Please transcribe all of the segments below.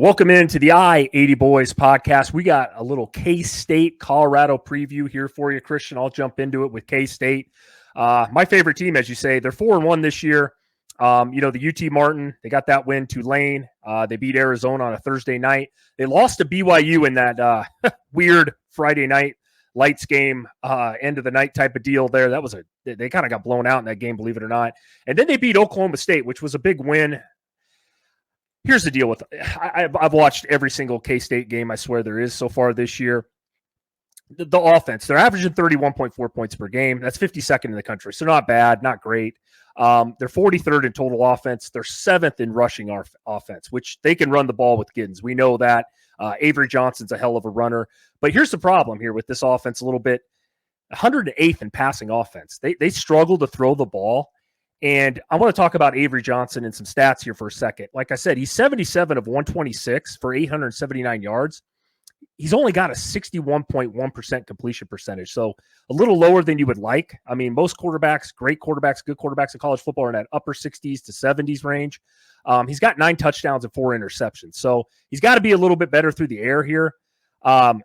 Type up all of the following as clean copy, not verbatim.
Welcome into the I-80 Boys podcast. We got a little K-State Colorado preview here for you, Christian. I'll jump into it with K-State. My favorite team, as you say, they're 4-1 this year. The UT Martin, they got that win. Tulane, they beat Arizona on a Thursday night. They lost to BYU in that weird Friday night lights game, end of the night type of deal there. They kind of got blown out in that game, believe it or not. And then they beat Oklahoma State, which was a big win. Here's the deal with I've watched every single K-State game, I swear there is so far this year. The offense, they're averaging 31.4 points per game. That's 52nd in the country, so not bad, not great. They're 43rd in total offense. They're 7th in rushing offense, which they can run the ball with Giddens. We know that. Avery Johnson's a hell of a runner. But here's the problem here with this offense a little bit. 108th in passing offense. They struggle to throw the ball. And I want to talk about Avery Johnson and some stats here for a second. Like I said, he's 77 of 126 for 879 yards. He's only got a 61.1% completion percentage, so a little lower than you would like. I mean, most quarterbacks, great quarterbacks, good quarterbacks in college football are in that upper 60s to 70s range. He's got 9 touchdowns and 4 interceptions, so he's got to be a little bit better through the air here,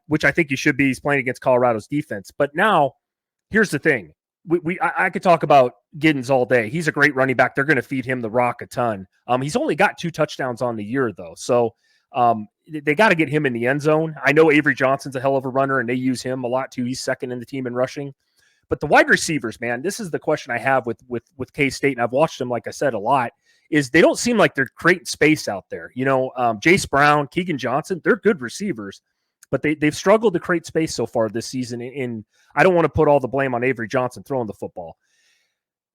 which I think he should be. He's playing against Colorado's defense. But now, here's the thing. I could talk about Giddens all day. He's a great running back. They're going to feed him the rock a ton. He's only got 2 touchdowns on the year, though. So they got to get him in the end zone. I know Avery Johnson's a hell of a runner, and they use him a lot, too. He's second in the team in rushing. But the wide receivers, man, this is the question I have with K-State, and I've watched them, like I said, a lot, is they don't seem like they're creating space out there. Jace Brown, Keegan Johnson, they're good receivers. But they've struggled to create space so far this season. And I don't want to put all the blame on Avery Johnson throwing the football.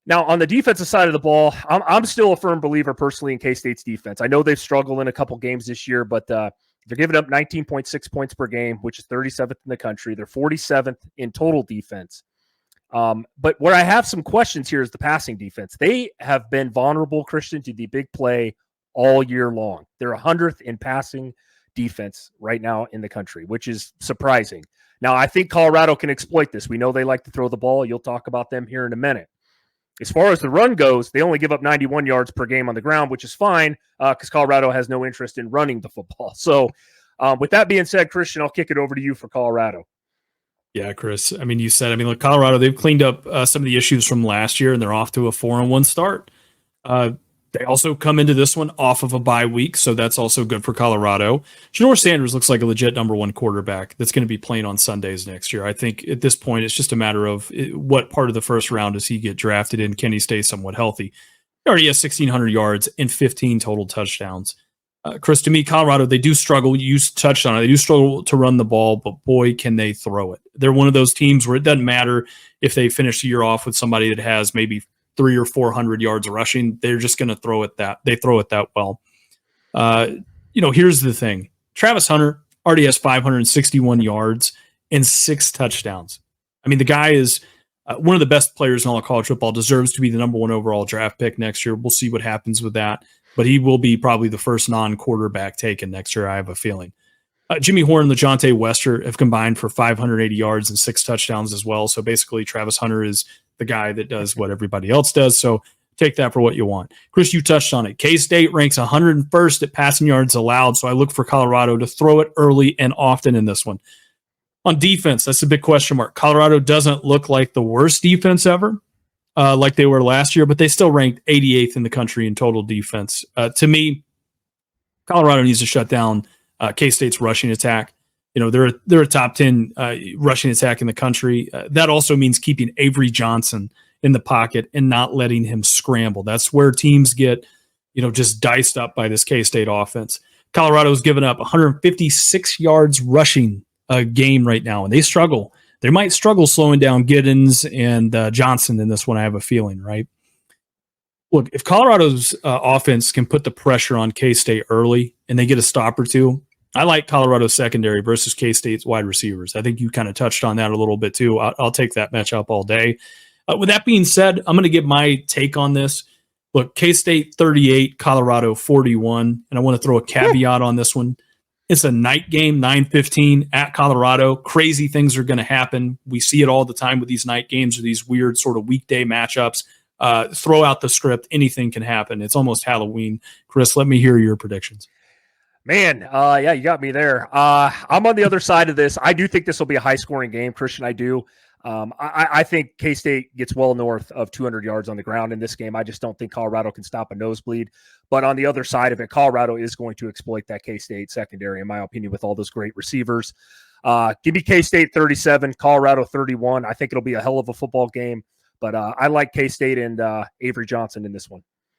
Now, on the defensive side of the ball, I'm still a firm believer personally in K-State's defense. I know they've struggled in a couple games this year, but they're giving up 19.6 points per game, which is 37th in the country. They're 47th in total defense. But where I have some questions here is the passing defense. They have been vulnerable, Christian, to the big play all year long. They're 100th in passing defense right now in the country, which is surprising. Now, I think Colorado can exploit this. We know they like to throw the ball. You'll talk about them here in a minute. As far as the run goes, they only give up 91 yards per game on the ground, which is fine because Colorado has no interest in running the football. So with that being said, Christian, I'll kick it over to you for Colorado. Yeah, Chris. I mean, you said, look, Colorado, they've cleaned up some of the issues from last year, and they're off to a 4-1 start. They also come into this one off of a bye week, so that's also good for Colorado. Janour Sanders looks like a legit number 1 quarterback that's going to be playing on Sundays next year. I think at this point, it's just a matter of what part of the first round does he get drafted in? Can he stay somewhat healthy? He already has 1,600 yards and 15 total touchdowns. Chris, to me, Colorado, they do struggle. You touched on it. They do struggle to run the ball, but boy, can they throw it. They're one of those teams where it doesn't matter if they finish the year off with somebody that has maybe 300 or 400 yards rushing. They're just going to throw it that well. Here's the thing. Travis Hunter already has 561 yards and 6 touchdowns. I mean, the guy is one of the best players in all of college football, deserves to be the number 1 overall draft pick next year. We'll see what happens with that, but he will be probably the first non-quarterback taken next year, I have a feeling. Jimmy Horn and LeJontay Wester have combined for 580 yards and 6 touchdowns as well. So basically, Travis Hunter is the guy that does what everybody else does. So take that for what you want. Chris, you touched on it. K-State ranks 101st at passing yards allowed. So I look for Colorado to throw it early and often in this one. On defense, that's a big question mark. Colorado doesn't look like the worst defense ever, like they were last year, but they still ranked 88th in the country in total defense. To me, Colorado needs to shut down K-State's rushing attack. They're a top 10 rushing attack in the country. That also means keeping Avery Johnson in the pocket and not letting him scramble. That's where teams get, just diced up by this K-State offense. Colorado's given up 156 yards rushing a game right now, and they struggle. They might struggle slowing down Giddens and Johnson in this one, I have a feeling, right? Look, if Colorado's offense can put the pressure on K-State early and they get a stop or two, I like Colorado's secondary versus K-State's wide receivers. I think you kind of touched on that a little bit too. I'll take that matchup all day. With that being said, I'm going to give my take on this. Look, K-State 38, Colorado 41, and I want to throw a caveat on this one. It's a night game, 9:15 at Colorado. Crazy things are going to happen. We see it all the time with these night games or these weird sort of weekday matchups. Throw out the script. Anything can happen. It's almost Halloween. Chris, let me hear your predictions. Man, yeah, you got me there. I'm on the other side of this. I do think this will be a high-scoring game, Christian. I do. I think K-State gets well north of 200 yards on the ground in this game. I just don't think Colorado can stop a nosebleed. But on the other side of it, Colorado is going to exploit that K-State secondary, in my opinion, with all those great receivers. Give me K-State 37, Colorado 31. I think it'll be a hell of a football game. But I like K-State and Avery Johnson in this one.